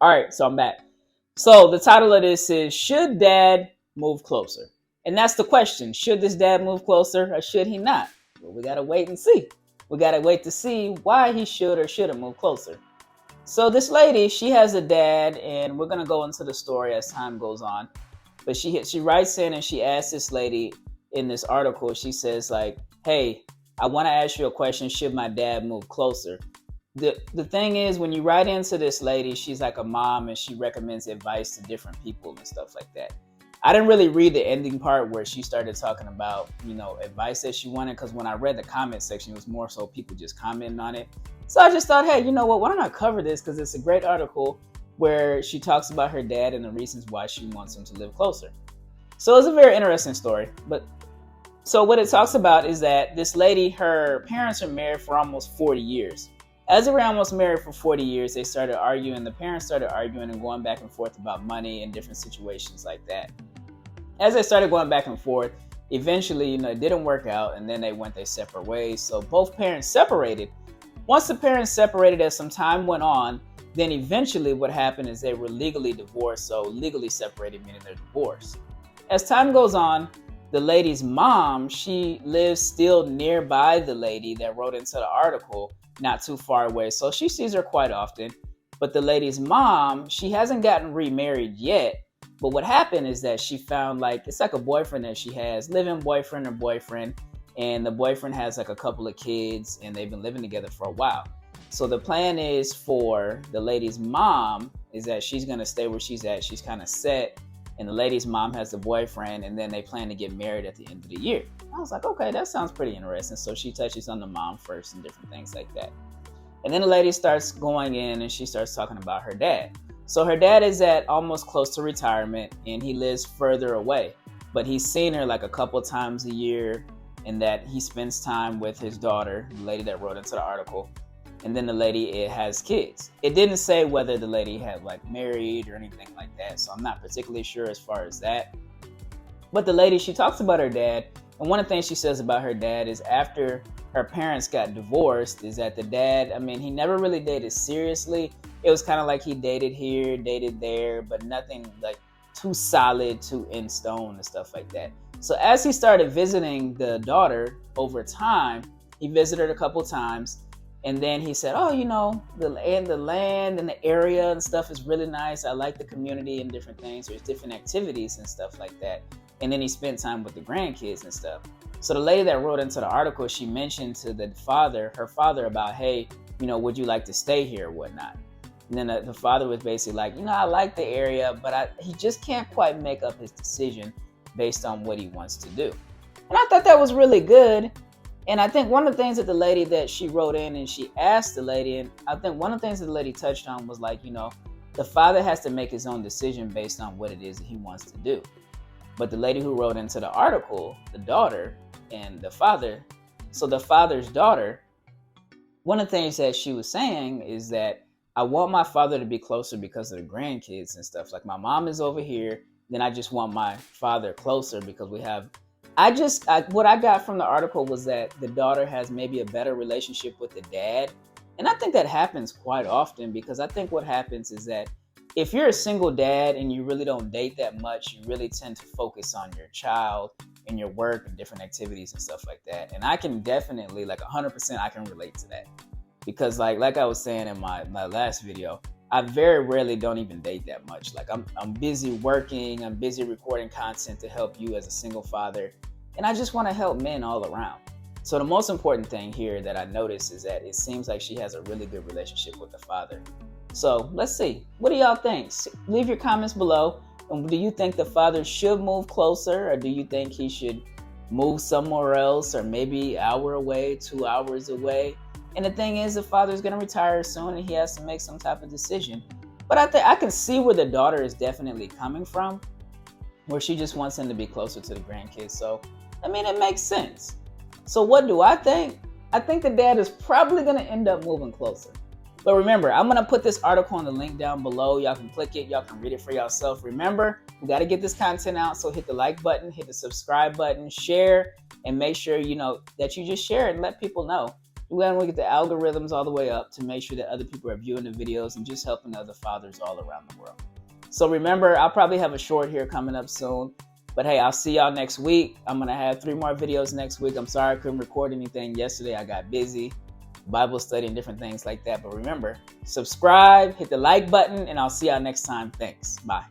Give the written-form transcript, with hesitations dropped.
All right, so I'm back. So the title of this is Should Dad Move Closer? And that's the question. Should this dad move closer or should he not? Well, we got to wait and see. We got to wait to see why he should or shouldn't move closer. So this lady, she has a dad, and we're going to go into the story as time goes on. But she writes in and she asks this lady in this article, she says like, hey, I want to ask you a question. Should my dad move closer? The thing is, when you write into this lady, she's like a mom and she recommends advice to different people and stuff like that. I didn't really read the ending part where she started talking about, advice that she wanted, because when I read the comment section, it was more so people just commenting on it. So I just thought, hey, you know what? Why don't I cover this? Because it's a great article where she talks about her dad and the reasons why she wants him to live closer. So it's a very interesting story. But so what it talks about is that this lady, her parents are married for almost 40 years. As they were almost married for 40 years, they started arguing. The parents started arguing and going back and forth about money and different situations like that. As they started going back and forth, eventually, it didn't work out, and then they went their separate ways. So both parents separated. Once the parents separated, as some time went on, then eventually what happened is they were legally divorced. So legally separated, meaning they're divorced. As time goes on, the lady's mom, she lives still nearby the lady that wrote into the article, not too far away. So she sees her quite often. But the lady's mom, she hasn't gotten remarried yet. But what happened is that she found it's like a boyfriend that she has, live-in boyfriend or boyfriend. And the boyfriend has like a couple of kids and they've been living together for a while. So the plan is for the lady's mom is that she's going to stay where she's at. She's kind of set. And the lady's mom has the boyfriend, and then they plan to get married at the end of the year. I was like, okay, that sounds pretty interesting. So she touches on the mom first and different things like that. And then the lady starts going in and she starts talking about her dad. So her dad is at almost close to retirement and he lives further away. But he's seen her like a couple times a year, and that he spends time with his daughter, the lady that wrote into the article. And then the lady has kids. It didn't say whether the lady had married or anything like that. So I'm not particularly sure as far as that. But the lady, she talks about her dad. And one of the things she says about her dad is after her parents got divorced is that the dad, he never really dated seriously. It was kind of like he dated here, dated there, but nothing too solid, too in stone and stuff like that. So as he started visiting the daughter over time, he visited her a couple times. And then he said, the land and the area and stuff is really nice. I like the community and different things. There's different activities and stuff like that. And then he spent time with the grandkids and stuff. So the lady that wrote into the article, she mentioned to her father about, hey, would you like to stay here or whatnot? And then the father was basically like, I like the area, but he just can't quite make up his decision based on what he wants to do. And I thought that was really good. And I think one of the things that the lady that she wrote in and she asked the lady, and I think one of the things that the lady touched on was the father has to make his own decision based on what it is that he wants to do. But the lady who wrote into the article, the daughter and the father, so the father's daughter, one of the things that she was saying is that I want my father to be closer because of the grandkids and stuff. Like my mom is over here, then I just want my father closer because we have what I got from the article was that the daughter has maybe a better relationship with the dad. And I think that happens quite often because I think what happens is that if you're a single dad and you really don't date that much, you really tend to focus on your child and your work and different activities and stuff like that. And I can definitely 100% I can relate to that because like I was saying in my last video, I very rarely don't even date that much. I'm busy working, I'm busy recording content to help you as a single father. And I just want to help men all around. So the most important thing here that I noticed is that it seems like she has a really good relationship with the father. So let's see. What do y'all think? Leave your comments below. And do you think the father should move closer, or do you think he should move somewhere else, or maybe an hour away, 2 hours away? And the thing is, the father's going to retire soon and he has to make some type of decision. But I think I can see where the daughter is definitely coming from, where she just wants him to be closer to the grandkids. So, it makes sense. So what do I think? I think the dad is probably going to end up moving closer. But remember, I'm going to put this article on the link down below. Y'all can click it. Y'all can read it for yourself. Remember, we got to get this content out. So hit the like button, hit the subscribe button, share, and make sure, that you just share it and let people know. We want to get the algorithms all the way up to make sure that other people are viewing the videos and just helping other fathers all around the world. So remember, I'll probably have a short here coming up soon. But hey, I'll see y'all next week. I'm going to have 3 more videos next week. I'm sorry I couldn't record anything yesterday. I got busy, Bible study and different things like that. But remember, subscribe, hit the like button, and I'll see y'all next time. Thanks. Bye.